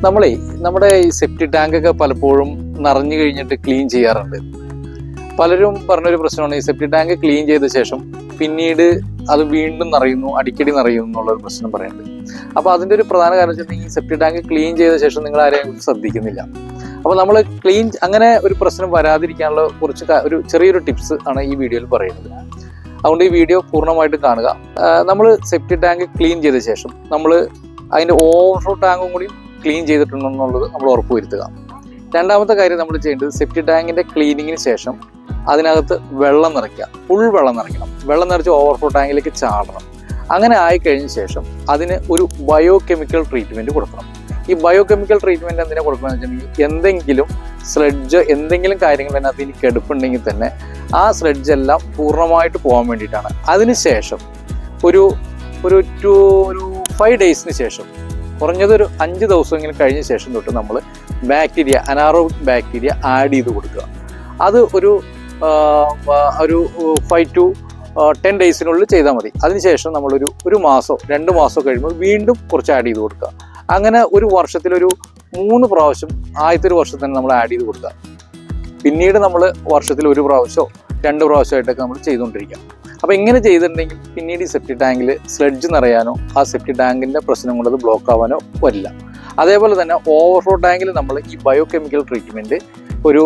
നമ്മുടെ ഈ സെപ്റ്റി ടാങ്ക് ഒക്കെ പലപ്പോഴും നിറഞ്ഞു കഴിഞ്ഞിട്ട് ക്ലീൻ ചെയ്യാറുണ്ട്. പലരും പറഞ്ഞൊരു പ്രശ്നമാണ് ഈ സെപ്റ്റി ടാങ്ക് ക്ലീൻ ചെയ്ത ശേഷം പിന്നീട് അത് വീണ്ടും നിറയുന്നു, അടിക്കടി നിറയുന്നു എന്നുള്ളൊരു പ്രശ്നം പറയുന്നുണ്ട്. അപ്പോൾ അതിൻ്റെ ഒരു പ്രധാന കാരണം വെച്ചിട്ടുണ്ടെങ്കിൽ ഈ സെപ്റ്റി ടാങ്ക് ക്ലീൻ ചെയ്ത ശേഷം നിങ്ങൾ ആരെയും ശ്രദ്ധിക്കുന്നില്ല. അപ്പോൾ നമ്മൾ അങ്ങനെ ഒരു പ്രശ്നം വരാതിരിക്കാനുള്ള ഒരു ചെറിയൊരു ടിപ്സ് ആണ് ഈ വീഡിയോയിൽ പറയുന്നത്. അതുകൊണ്ട് ഈ വീഡിയോ പൂർണ്ണമായിട്ട് കാണുക. നമ്മൾ സെപ്റ്റി ടാങ്ക് ക്ലീൻ ചെയ്ത ശേഷം നമ്മൾ അതിൻ്റെ ഓവർഫ്ലോ ടാങ്കും കൂടി ക്ലീൻ ചെയ്തിട്ടുണ്ടെന്നുള്ളത് നമ്മൾ ഉറപ്പുവരുത്തുക. രണ്ടാമത്തെ കാര്യം നമ്മൾ ചെയ്യേണ്ടത് സെപ്റ്റി ടാങ്കിൻ്റെ ക്ലീനിങ്ങിന് ശേഷം അതിനകത്ത് വെള്ളം നിറയ്ക്കുക. ഫുൾ വെള്ളം നിറയ്ക്കണം. വെള്ളം നിറച്ച് ഓവർഫ്ലോ ടാങ്കിലേക്ക് ചാടണം. അങ്ങനെ ആയിക്കഴിഞ്ഞ ശേഷം അതിന് ഒരു ബയോ കെമിക്കൽ ട്രീറ്റ്മെൻറ്റ് കൊടുക്കണം. ഈ ബയോ കെമിക്കൽ ട്രീറ്റ്മെൻറ്റ് എന്തിനാ കൊടുക്കണമെന്ന് വെച്ചിട്ടുണ്ടെങ്കിൽ എന്തെങ്കിലും സ്ലെഡ്ജ് എന്തെങ്കിലും കാര്യങ്ങൾ അതിനകത്ത് ഇനി കെടുപ്പുണ്ടെങ്കിൽ തന്നെ ആ സ്ലെഡ്ജ് എല്ലാം പൂർണ്ണമായിട്ട് പോകാൻ വേണ്ടിയിട്ടാണ്. അതിനുശേഷം ഒരു 5 ഡേയ്സിന് ശേഷം, കുറഞ്ഞതൊരു 5 ദിവസമെങ്കിലും കഴിഞ്ഞ ശേഷം തൊട്ട് നമ്മൾ ബാക്ടീരിയ, അനാറോബിക് ബാക്ടീരിയ ആഡ് ചെയ്ത് കൊടുക്കുക. അത് ഒരു 5 to 10 ഡേയ്സിനുള്ളിൽ ചെയ്താൽ മതി. അതിനുശേഷം ഒരു മാസമോ 2 മാസമോ കഴിയുമ്പോൾ വീണ്ടും കുറച്ച് ആഡ് ചെയ്ത് കൊടുക്കുക. അങ്ങനെ ഒരു വർഷത്തിലൊരു 3 പ്രാവശ്യം ആദ്യത്തെ ഒരു വർഷത്തിൽ തന്നെ നമ്മൾ ആഡ് ചെയ്ത് കൊടുക്കുക. പിന്നീട് നമ്മൾ വർഷത്തിൽ 1 പ്രാവശ്യമോ 2 പ്രാവശ്യമായിട്ടൊക്കെ നമ്മൾ ചെയ്തുകൊണ്ടിരിക്കുക. അപ്പോൾ ഇങ്ങനെ ചെയ്തിട്ടുണ്ടെങ്കിൽ പിന്നീട് ഈ സെപ്റ്റി ടാങ്കിൽ സ്ലെഡ്ജ് നിറയാനോ ആ സെപ്റ്റി ടാങ്കിൻ്റെ പ്രശ്നം കൊണ്ട് അത് ബ്ലോക്ക് ആവാനോ വരില്ല. അതേപോലെ തന്നെ ഓവർഫ്ലോ ടാങ്കിൽ നമ്മൾ ഈ ബയോ കെമിക്കൽ ട്രീറ്റ്മെൻറ്റ് ഒരു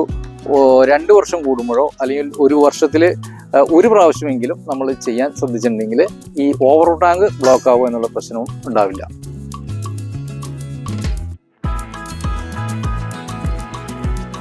2 വർഷം കൂടുമ്പോഴോ അല്ലെങ്കിൽ ഒരു വർഷത്തിൽ 1 പ്രാവശ്യമെങ്കിലും നമ്മൾ ചെയ്യാൻ ശ്രദ്ധിച്ചിട്ടുണ്ടെങ്കിൽ ഈ ഓവർഫ്ലോ ടാങ്ക് ബ്ലോക്ക് ആവുക എന്നുള്ള പ്രശ്നവും ഉണ്ടാവില്ല.